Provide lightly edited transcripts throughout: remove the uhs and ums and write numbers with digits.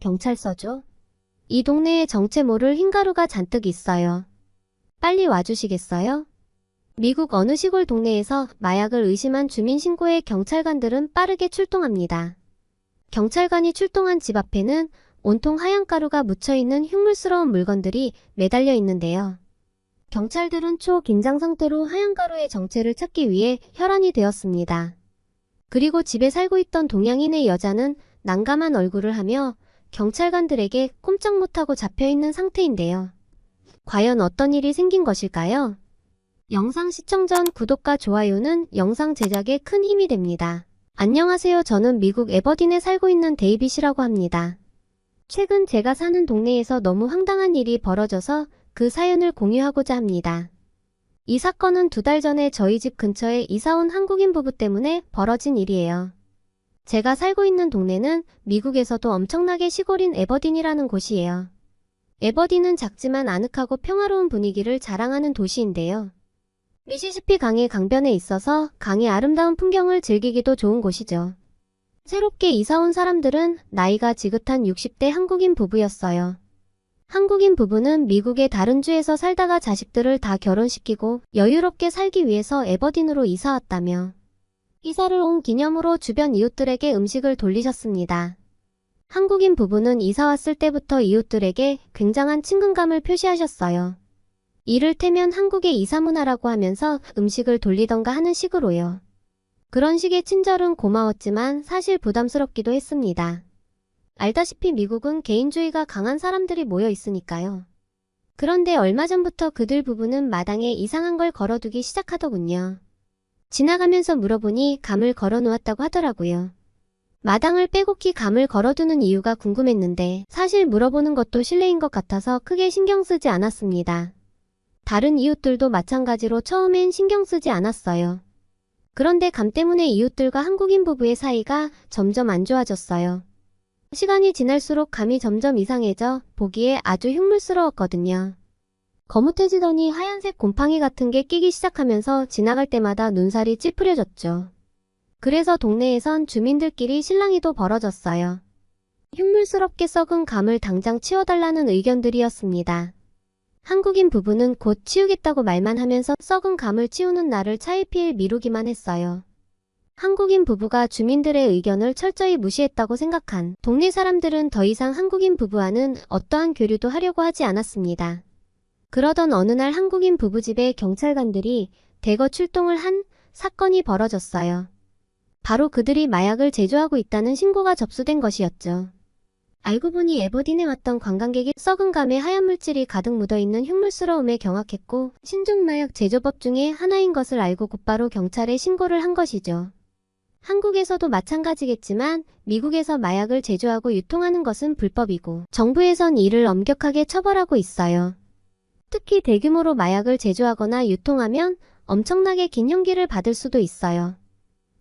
경찰서죠. 이 동네에 정체 모를 흰가루가 잔뜩 있어요. 빨리 와주시겠어요? 미국 어느 시골 동네에서 마약을 의심한 주민 신고에 경찰관들은 빠르게 출동합니다. 경찰관이 출동한 집 앞에는 온통 하얀 가루가 묻혀있는 흉물스러운 물건들이 매달려 있는데요. 경찰들은 초긴장 상태로 하얀 가루의 정체를 찾기 위해 혈안이 되었습니다. 그리고 집에 살고 있던 동양인의 여자는 난감한 얼굴을 하며 경찰관들에게 꼼짝 못하고 잡혀있는 상태인데요. 과연 어떤 일이 생긴 것일까요? 영상 시청 전 구독과 좋아요는 영상 제작에 큰 힘이 됩니다. 안녕하세요. 저는 미국 에버딘에 살고 있는 데이빗이라고 합니다. 최근 제가 사는 동네에서 너무 황당한 일이 벌어져서 그 사연을 공유하고자 합니다. 이 사건은 2달 전에 저희 집 근처에 이사온 한국인 부부 때문에 벌어진 일이에요. 제가 살고 있는 동네는 미국에서도 엄청나게 시골인 에버딘이라는 곳이에요. 에버딘은 작지만 아늑하고 평화로운 분위기를 자랑하는 도시인데요. 미시시피 강의 강변에 있어서 강의 아름다운 풍경을 즐기기도 좋은 곳이죠. 새롭게 이사온 사람들은 나이가 지긋한 60대 한국인 부부였어요. 한국인 부부는 미국의 다른 주에서 살다가 자식들을 다 결혼시키고 여유롭게 살기 위해서 에버딘으로 이사왔다며 이사를 온 기념으로 주변 이웃들에게 음식을 돌리셨습니다. 한국인 부부는 이사 왔을 때부터 이웃들에게 굉장한 친근감을 표시하셨어요. 이를테면 한국의 이사 문화라고 하면서 음식을 돌리던가 하는 식으로요. 그런 식의 친절은 고마웠지만 사실 부담스럽기도 했습니다. 알다시피 미국은 개인주의가 강한 사람들이 모여 있으니까요. 그런데 얼마 전부터 그들 부부는 마당에 이상한 걸 걸어두기 시작하더군요. 지나가면서 물어보니 감을 걸어놓았다고 하더라고요. 마당을 빼곡히 감을 걸어두는 이유가 궁금했는데 사실 물어보는 것도 실례인 것 같아서 크게 신경 쓰지 않았습니다. 다른 이웃들도 마찬가지로 처음엔 신경 쓰지 않았어요. 그런데 감 때문에 이웃들과 한국인 부부의 사이가 점점 안 좋아졌어요. 시간이 지날수록 감이 점점 이상해져 보기에 아주 흉물스러웠거든요. 거뭇해지더니 하얀색 곰팡이 같은 게 끼기 시작하면서 지나갈 때마다 눈살이 찌푸려졌죠. 그래서 동네에선 주민들끼리 실랑이도 벌어졌어요. 흉물스럽게 썩은 감을 당장 치워달라는 의견들이었습니다. 한국인 부부는 곧 치우겠다고 말만 하면서 썩은 감을 치우는 날을 차일피일 미루기만 했어요. 한국인 부부가 주민들의 의견을 철저히 무시했다고 생각한 동네 사람들은 더 이상 한국인 부부와는 어떠한 교류도 하려고 하지 않았습니다. 그러던 어느 날 한국인 부부 집에 경찰관들이 대거 출동을 한 사건이 벌어졌어요. 바로 그들이 마약을 제조하고 있다는 신고가 접수된 것이었죠. 알고 보니 에버딘에 왔던 관광객이 썩은 감에 하얀 물질이 가득 묻어있는 흉물스러움에 경악했고 신종마약 제조법 중에 하나인 것을 알고 곧바로 경찰에 신고를 한 것이죠. 한국에서도 마찬가지겠지만 미국에서 마약을 제조하고 유통하는 것은 불법이고 정부에선 이를 엄격하게 처벌하고 있어요. 특히 대규모로 마약을 제조하거나 유통하면 엄청나게 긴 형기를 받을 수도 있어요.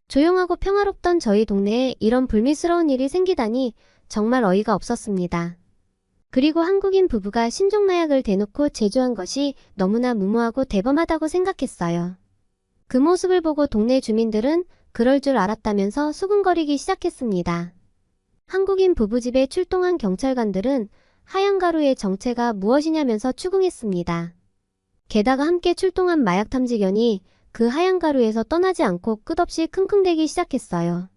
조용하고 평화롭던 저희 동네에 이런 불미스러운 일이 생기다니 정말 어이가 없었습니다. 그리고 한국인 부부가 신종마약을 대놓고 제조한 것이 너무나 무모하고 대범하다고 생각했어요. 그 모습을 보고 동네 주민들은 그럴 줄 알았다면서 수군거리기 시작했습니다. 한국인 부부 집에 출동한 경찰관들은 하얀 가루의 정체가 무엇이냐면서 추궁했습니다. 게다가 함께 출동한 마약 탐지견이 그 하얀 가루에서 떠나지 않고 끝없이 킁킁대기 시작했어요.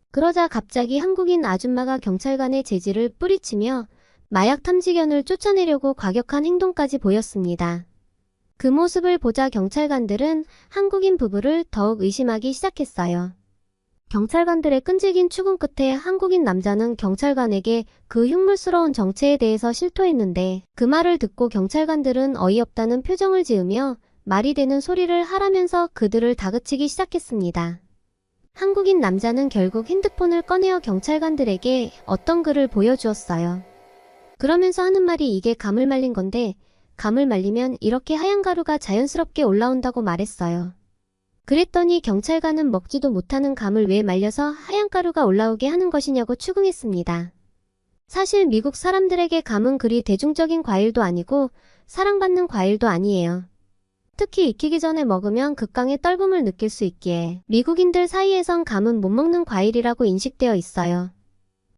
그러자 갑자기 한국인 아줌마가 경찰관의 제지를 뿌리치며 마약 탐지견을 쫓아내려고 과격한 행동까지 보였습니다. 그 모습을 보자 경찰관들은 한국인 부부를 더욱 의심하기 시작했어요. 경찰관들의 끈질긴 추궁 끝에 한국인 남자는 경찰관에게 그 흉물스러운 정체에 대해서 실토했는데 그 말을 듣고 경찰관들은 어이없다는 표정을 지으며 말이 되는 소리를 하라면서 그들을 다그치기 시작했습니다. 한국인 남자는 결국 핸드폰을 꺼내어 경찰관들에게 어떤 글을 보여주었어요. 그러면서 하는 말이 이게 감을 말린 건데 감을 말리면 이렇게 하얀 가루가 자연스럽게 올라온다고 말했어요. 그랬더니 경찰관은 먹지도 못하는 감을 왜 말려서 하얀 가루가 올라오게 하는 것이냐고 추궁했습니다. 사실 미국 사람들에게 감은 그리 대중적인 과일도 아니고 사랑받는 과일도 아니에요. 특히 익히기 전에 먹으면 극강의 떨림을 느낄 수 있기에 미국인들 사이에선 감은 못 먹는 과일이라고 인식되어 있어요.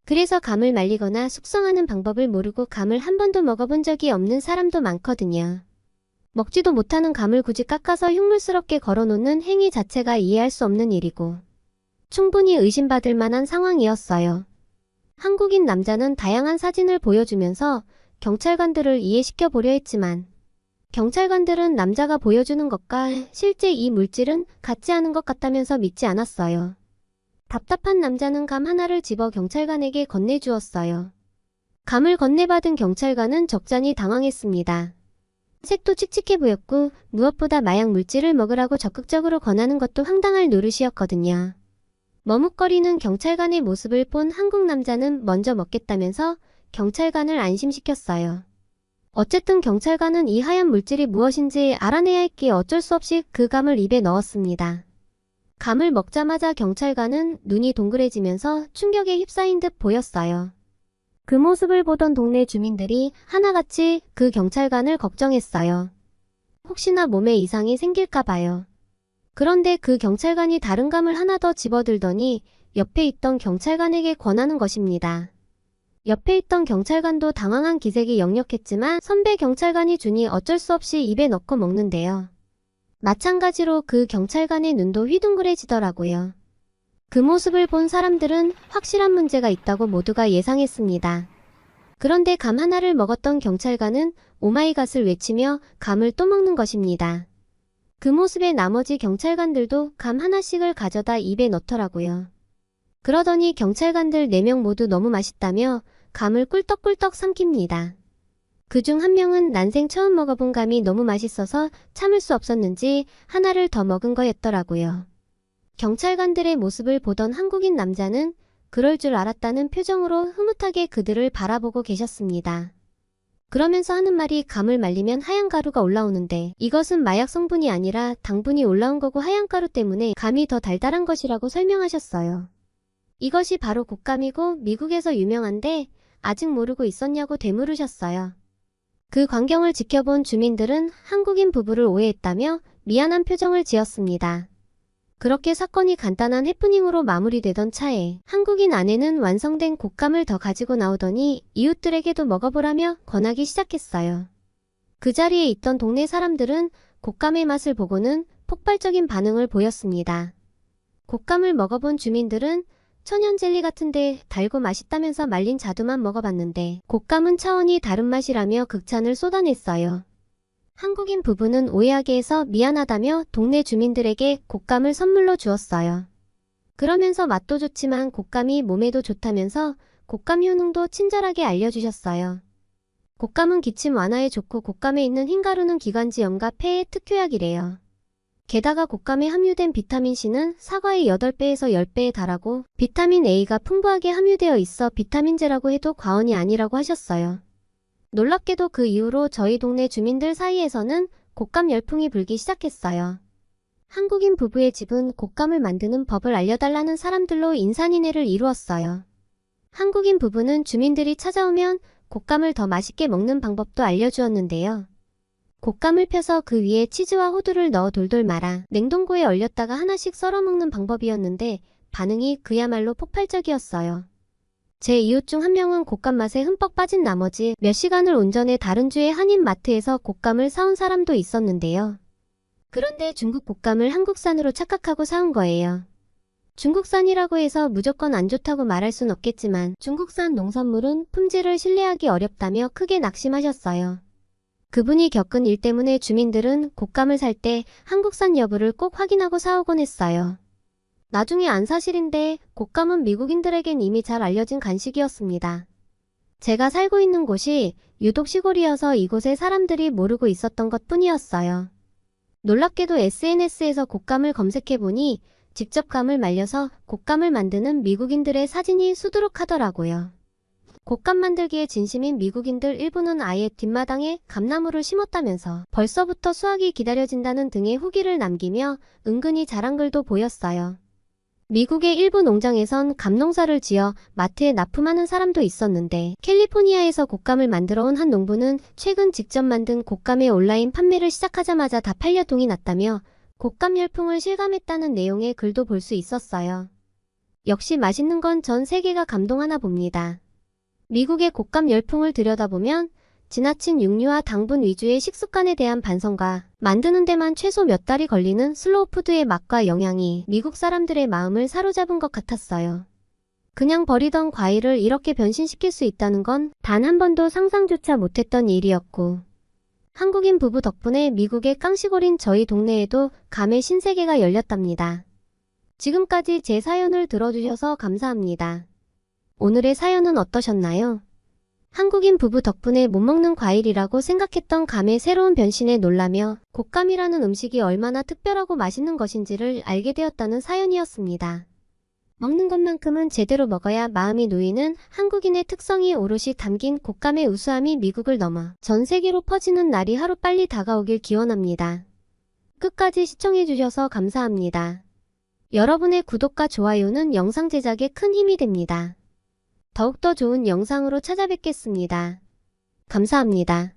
그래서 감을 말리거나 숙성하는 방법을 모르고 감을 한 번도 먹어본 적이 없는 사람도 많거든요. 먹지도 못하는 감을 굳이 깎아서 흉물스럽게 걸어놓는 행위 자체가 이해할 수 없는 일이고 충분히 의심받을 만한 상황이었어요. 한국인 남자는 다양한 사진을 보여주면서 경찰관들을 이해시켜 보려 했지만 경찰관들은 남자가 보여주는 것과 실제 이 물질은 같지 않은 것 같다면서 믿지 않았어요. 답답한 남자는 감 하나를 집어 경찰관에게 건네주었어요. 감을 건네받은 경찰관은 적잖이 당황했습니다. 색도 칙칙해 보였고 무엇보다 마약 물질을 먹으라고 적극적으로 권하는 것도 황당할 노릇이었거든요. 머뭇거리는 경찰관의 모습을 본 한국 남자는 먼저 먹겠다면서 경찰관을 안심시켰어요. 어쨌든 경찰관은 이 하얀 물질이 무엇인지 알아내야 했기에 어쩔 수 없이 그 감을 입에 넣었습니다. 감을 먹자마자 경찰관은 눈이 동그래지면서 충격에 휩싸인 듯 보였어요. 그 모습을 보던 동네 주민들이 하나같이 그 경찰관을 걱정했어요. 혹시나 몸에 이상이 생길까봐요. 그런데 그 경찰관이 다른 감을 하나 더 집어들더니 옆에 있던 경찰관에게 권하는 것입니다. 옆에 있던 경찰관도 당황한 기색이 역력했지만 선배 경찰관이 주니 어쩔 수 없이 입에 넣고 먹는데요. 마찬가지로 그 경찰관의 눈도 휘둥그레지더라고요. 그 모습을 본 사람들은 확실한 문제가 있다고 모두가 예상했습니다. 그런데 감 하나를 먹었던 경찰관은 오마이갓을 외치며 감을 또 먹는 것입니다. 그 모습에 나머지 경찰관들도 감 하나씩을 가져다 입에 넣더라고요. 그러더니 경찰관들 4명 모두 너무 맛있다며 감을 꿀떡꿀떡 삼킵니다. 그중 한 명은 난생 처음 먹어본 감이 너무 맛있어서 참을 수 없었는지 하나를 더 먹은 거였더라고요. 경찰관들의 모습을 보던 한국인 남자는 그럴 줄 알았다는 표정으로 흐뭇하게 그들을 바라보고 계셨습니다. 그러면서 하는 말이 감을 말리면 하얀 가루가 올라오는데 이것은 마약 성분이 아니라 당분이 올라온 거고 하얀 가루 때문에 감이 더 달달한 것이라고 설명하셨어요. 이것이 바로 곶감이고 미국에서 유명한데 아직 모르고 있었냐고 되물으셨어요. 그 광경을 지켜본 주민들은 한국인 부부를 오해했다며 미안한 표정을 지었습니다. 그렇게 사건이 간단한 해프닝으로 마무리되던 차에 한국인 아내는 완성된 곶감을 더 가지고 나오더니 이웃들에게도 먹어보라며 권하기 시작했어요. 그 자리에 있던 동네 사람들은 곶감의 맛을 보고는 폭발적인 반응을 보였습니다. 곶감을 먹어본 주민들은 천연 젤리 같은데 달고 맛있다면서 말린 자두만 먹어봤는데 곶감은 차원이 다른 맛이라며 극찬을 쏟아냈어요. 한국인 부부는 오해하게 해서 미안하다며 동네 주민들에게 곶감을 선물로 주었어요. 그러면서 맛도 좋지만 곶감이 몸에도 좋다면서 곶감 효능도 친절하게 알려주셨어요. 곶감은 기침 완화에 좋고 곶감에 있는 흰가루는 기관지염과 폐의 특효약이래요. 게다가 곶감에 함유된 비타민C는 사과의 8배에서 10배에 달하고 비타민 A가 풍부하게 함유되어 있어 비타민제라고 해도 과언이 아니라고 하셨어요. 놀랍게도 그 이후로 저희 동네 주민들 사이에서는 곶감 열풍이 불기 시작했어요. 한국인 부부의 집은 곶감을 만드는 법을 알려달라는 사람들로 인산인해를 이루었어요. 한국인 부부는 주민들이 찾아오면 곶감을 더 맛있게 먹는 방법도 알려주었는데요. 곶감을 펴서 그 위에 치즈와 호두를 넣어 돌돌 말아 냉동고에 얼렸다가 하나씩 썰어 먹는 방법이었는데 반응이 그야말로 폭발적이었어요. 제 이웃 중 한 명은 곶감 맛에 흠뻑 빠진 나머지 몇 시간을 운전해 다른 주의 한인마트에서 곶감을 사온 사람도 있었는데요. 그런데 중국 곶감을 한국산으로 착각하고 사온 거예요. 중국산이라고 해서 무조건 안 좋다고 말할 순 없겠지만 중국산 농산물은 품질을 신뢰하기 어렵다며 크게 낙심하셨어요. 그분이 겪은 일 때문에 주민들은 곶감을 살 때 한국산 여부를 꼭 확인하고 사오곤 했어요. 나중에 안 사실인데 곶감은 미국인들에겐 이미 잘 알려진 간식이었습니다. 제가 살고 있는 곳이 유독 시골이어서 이곳에 사람들이 모르고 있었던 것 뿐이었어요. 놀랍게도 SNS에서 곶감을 검색해보니 직접 감을 말려서 곶감을 만드는 미국인들의 사진이 수두룩하더라고요. 곶감 만들기에 진심인 미국인들 일부는 아예 뒷마당에 감나무를 심었다면서 벌써부터 수확이 기다려진다는 등의 후기를 남기며 은근히 자랑 글도 보였어요. 미국의 일부 농장에선 감농사를 지어 마트에 납품하는 사람도 있었는데 캘리포니아에서 곶감을 만들어 온 한 농부는 최근 직접 만든 곶감의 온라인 판매를 시작하자마자 다 팔려 동이 났다며 곶감 열풍을 실감했다는 내용의 글도 볼 수 있었어요. 역시 맛있는 건 전 세계가 감동하나 봅니다. 미국의 곶감 열풍을 들여다보면 지나친 육류와 당분 위주의 식습관에 대한 반성과 만드는 데만 최소 몇 달이 걸리는 슬로우푸드의 맛과 영양이 미국 사람들의 마음을 사로잡은 것 같았어요. 그냥 버리던 과일을 이렇게 변신시킬 수 있다는 건 단 한 번도 상상조차 못했던 일이었고, 한국인 부부 덕분에 미국의 깡시골인 저희 동네에도 감의 신세계가 열렸답니다. 지금까지 제 사연을 들어주셔서 감사합니다. 오늘의 사연은 어떠셨나요? 한국인 부부 덕분에 못 먹는 과일이라고 생각했던 감의 새로운 변신에 놀라며 곶감이라는 음식이 얼마나 특별하고 맛있는 것인지를 알게 되었다는 사연이었습니다. 먹는 것만큼은 제대로 먹어야 마음이 놓이는 한국인의 특성이 오롯이 담긴 곶감의 우수함이 미국을 넘어 전 세계로 퍼지는 날이 하루빨리 다가오길 기원합니다. 끝까지 시청해주셔서 감사합니다. 여러분의 구독과 좋아요는 영상 제작에 큰 힘이 됩니다. 더욱더 좋은 영상으로 찾아뵙겠습니다. 감사합니다.